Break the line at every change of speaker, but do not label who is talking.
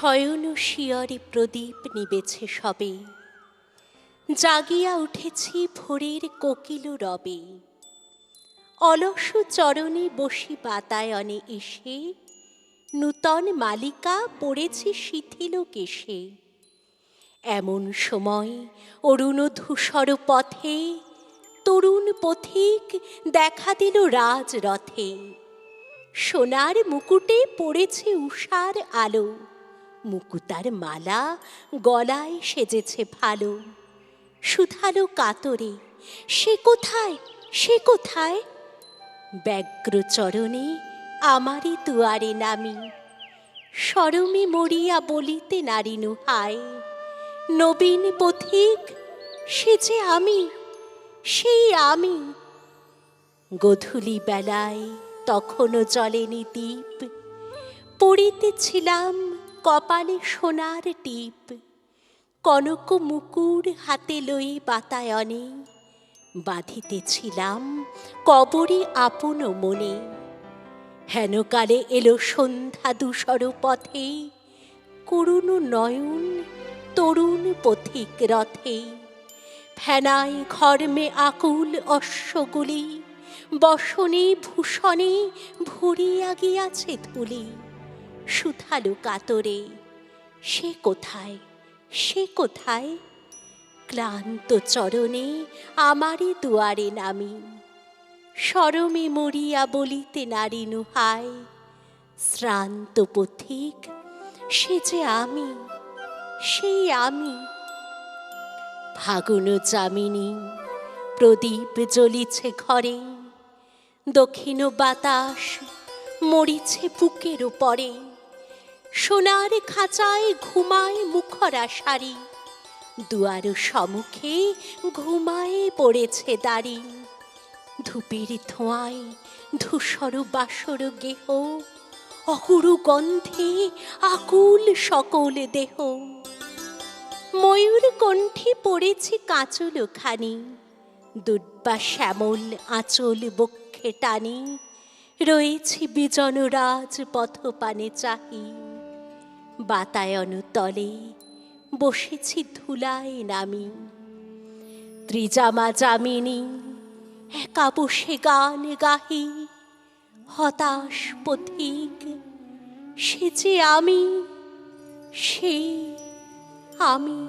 শয়ন শিয়রে প্রদীপ নিবেছে সবে, জাগিয়া উঠেছি ভোরের কোকিল রবে। অলস চরণে বসি বাতায়নে এসে, নূতন মালিকা পড়েছি শিথিল কেশে। এমন সময় অরুণ ধূসর পথে তরুণ পথিক দেখা দিল রাজরথে। সোনার মুকুটে পড়েছে উষার আলো, মুকুতার মালা গলায় সেজেছে ভালো। শুধালো কাতরে, সে কোথায়, সে কোথায়? ব্যগ্র চরণে আমারই দুয়ারে নামি, শরমে মরিয়া বলিতে নারিনু হায়। নবীন পথিক, সে যে আমি, সেই আমি। গোধূলি বেলায় তখনও জ্বলেনি দীপ, পড়িতেছিলাম কপালে সোনার টিপ। কনক মুকুর হাতে লই বাতায়নে, বাঁধিতেছিলাম কবরে আপন মনে। হেনকালে এলো সন্ধ্যা ধূসর পথে, করুণ নয়ন তরুণ পথিক রথে। ফেনায় ঘর্মে আকুল অশ্বগুলি, বসনে ভূষণে ভরিয়া গিয়াছে ধুলি। শুধালো কাতরে, সে কোথায়, সে কোথায়? ক্লান্ত চরণে আমারই দুয়ারে নামি, শরমে মরিয়া বলিতে নারিনু হায়। শ্রান্ত পথিক, সে যে আমি, সেই আমি। ফাগুন যামিনী প্রদীপ জ্বলিছে ঘরে, দক্ষিণ বাতাস মরিছে বুকের উপরে। সোনার খাঁচায় ঘুমায় মুখরা শাড়ি, দুয়ার সম্মুখে ঘুমায়ে পড়েছে দাড়ি। ধূপের ধোঁয়ায় ধূসর বাসর গেহ, অহুরু গন্ধে আকুল সকল দেহ। ময়ূর কণ্ঠে পড়েছি কাঁচল খানি, দুর্বা শ্যামল আঁচল বক্ষে টানি। রয়েছি বিজন রাজ পথপানে চাহি, বাতায়ন তলে বসেছি ধুলায় নামি। ত্রিজামা যামিনী একা বসে গান গাহি, হতাশ পথিক, সে যে আমি, সেই আমি।